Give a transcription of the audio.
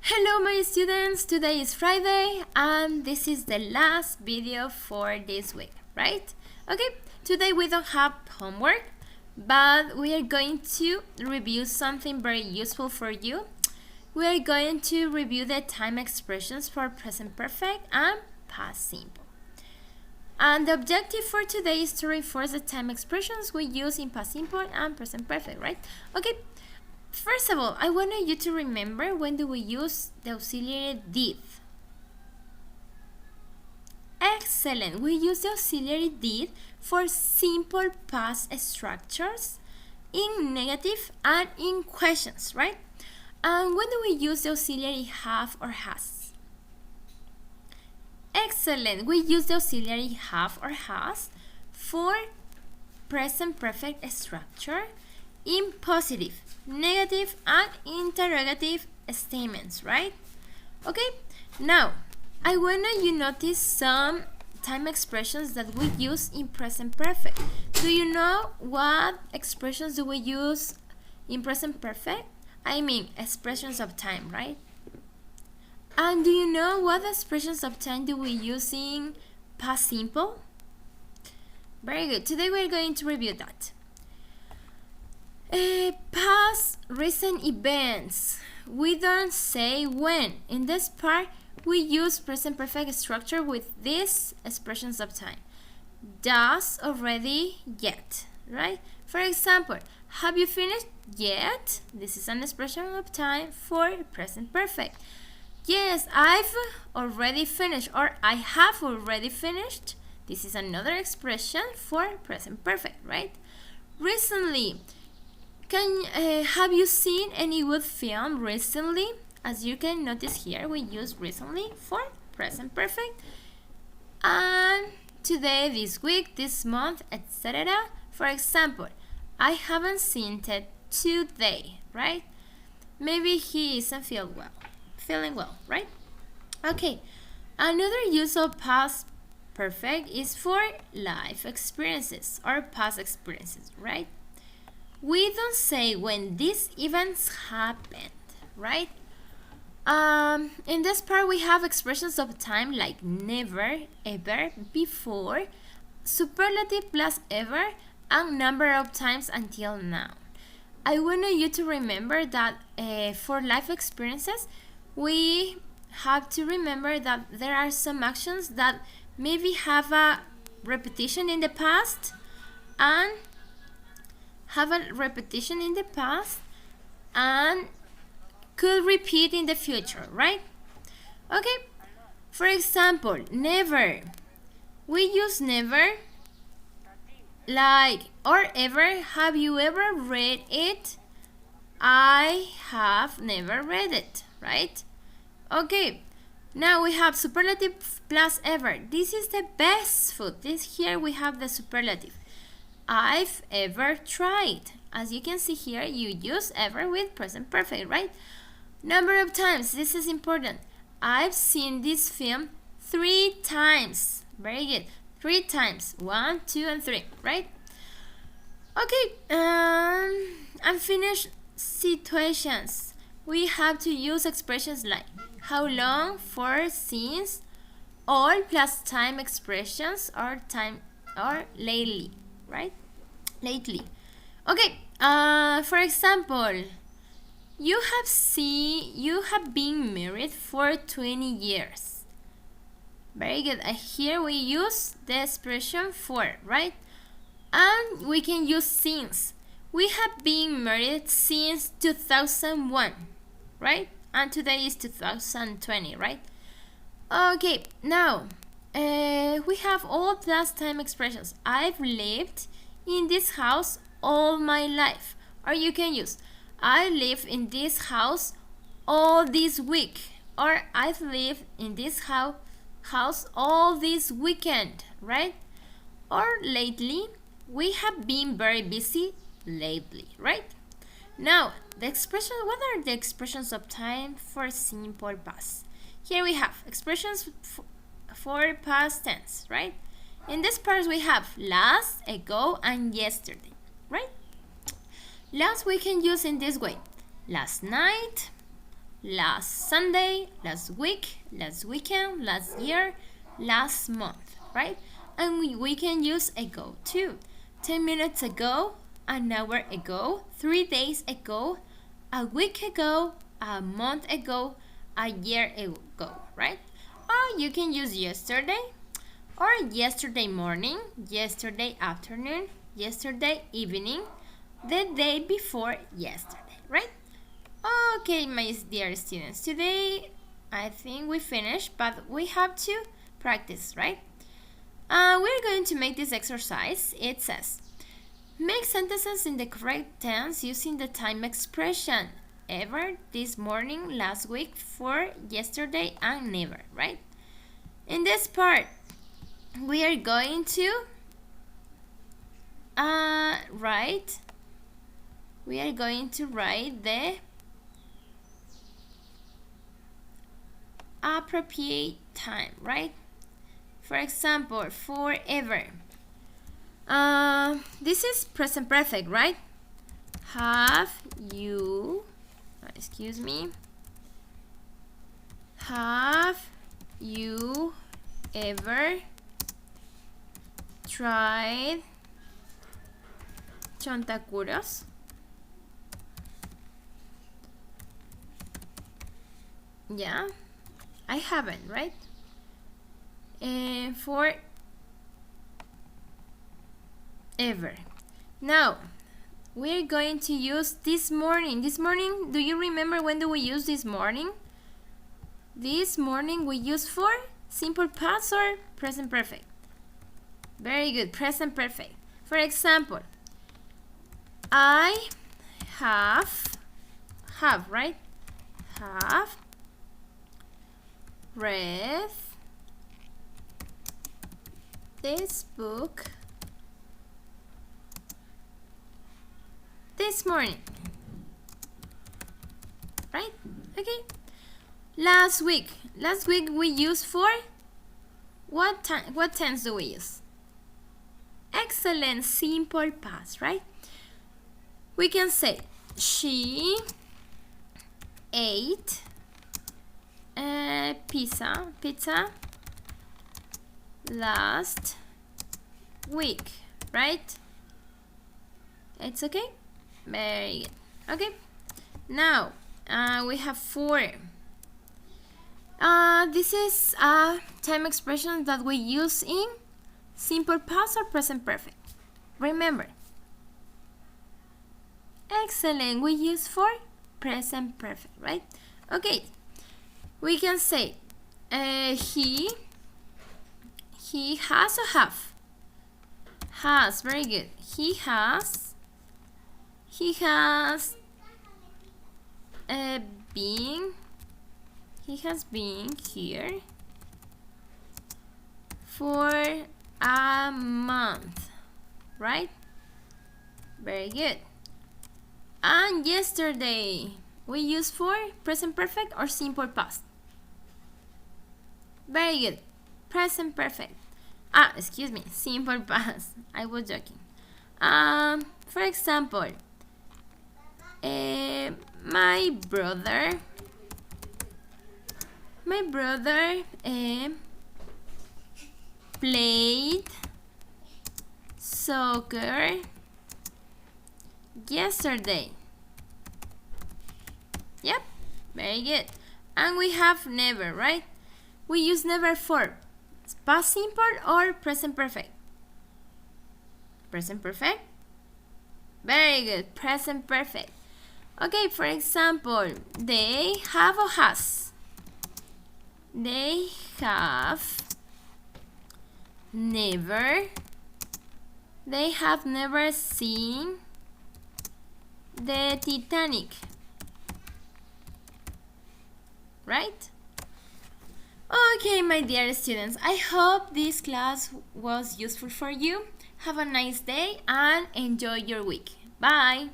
Hello my students, today is Friday and this is the last video for this week, right? Okay, today we don't have homework, but we are going to review something very useful for you. We are going to review the time expressions for present perfect and past simple. And the objective for today is to reinforce the time expressions we use in past simple and present perfect, right? Okay. First of all, I want you to remember when do we use the auxiliary did. Excellent! We use the auxiliary did for simple past structures in negative and in questions, right? And when do we use the auxiliary have or has? Excellent! We use the auxiliary have or has for present perfect structure in positive, negative, and interrogative statements, right? Okay, now I want you to notice some time expressions that we use in present perfect. Do you know what expressions do we use in present perfect? I mean expressions of time, right? And do you know what expressions of time do we use in past simple? Very good. Today we're going to review that. Past recent events. We don't say when. In this part, we use present perfect structure with these expressions of time. Does, already, yet, right? For example, have you finished yet? This is an expression of time for present perfect. Yes, I've already finished, or I have already finished. This is another expression for present perfect, right? Recently. Have you seen any good film recently? As you can notice here, we use recently for present perfect. And today, this week, this month, etc. For example, I haven't seen Ted today, right? Maybe he isn't feeling well, right? Okay, another use of past perfect is for life experiences or past experiences, right? We don't say when these events happened, right? In this part, we have expressions of time like never, ever, before, superlative plus ever, and number of times until now. I want you to remember that for life experiences, we have to remember that there are some actions that maybe have a repetition in the past and could repeat in the future, right? Okay, for example, never. We use never like or ever. Have you ever read it? I have never read it, right? Okay, now we have superlative plus ever. This is the best food. Here we have the superlative. I've ever tried. As you can see here, you use ever with present perfect, right? Number of times. This is important. I've seen this film 3 times. Very good. 3 times. 1, 2, and 3, right? Okay. Unfinished situations. We have to use expressions like how long, for, since, all plus time expressions or time or lately. Right? Lately. Okay. For example, you have been married for 20 years. Very good. Here we use the expression for, right? And we can use since. We have been married since 2001, right? And today is 2020, right? Okay. Now, we have all plus time expressions. I've lived in this house all my life. Or you can use I live in this house all this week. Or I've lived in this house all this weekend, right? Or lately, we have been very busy lately, right? Now, what are the expressions of time for simple past? Here we have expressions for past tense, right? In this part we have last, ago, and yesterday, right? Last we can use in this way. Last night, last Sunday, last week, last weekend, last year, last month, right? And we can use ago too. 10 minutes ago, an hour ago, 3 days ago, a week ago, a month ago, a year ago, right? Or you can use yesterday, or yesterday morning, yesterday afternoon, yesterday evening, the day before yesterday, right? Okay, my dear students, today I think we finished, but we have to practice, right? We're going to make this exercise. It says, make sentences in the correct tense using the time expression ever, this morning, last week, for, yesterday, and never, right? In this part, we are going to write the appropriate time, right? For example, forever. This is present perfect, right? Have you, excuse me, have you ever tried chontacuros? Yeah, I haven't, right? For ever. Now, we're going to use this morning. This morning, do you remember when do we use this morning? This morning we use for simple past or present perfect? Very good, present perfect. For example, I have, right? Have read this book this morning, right? Okay. Last week we use for what tense do we use? Excellent, simple past, right? We can say she ate pizza last week, right? It's okay? Very good. Okay. Now, we have four. This is a time expression that we use in simple past or present perfect. Remember. Excellent. We use for present perfect, right? Okay. We can say he has or have? Has. Very good. He has been here for a month, right? Very good. And yesterday we use for present perfect or simple past? Very good. Present perfect. Excuse me, simple past. I was joking. For example, my brother played soccer yesterday. Yep, very good. And we have never, right? We use never for past simple or present perfect? Present perfect? Very good, present perfect. Okay, for example, they have or has? They have never seen the Titanic, right? Okay, my dear students, I hope this class was useful for you. Have a nice day and enjoy your week. Bye!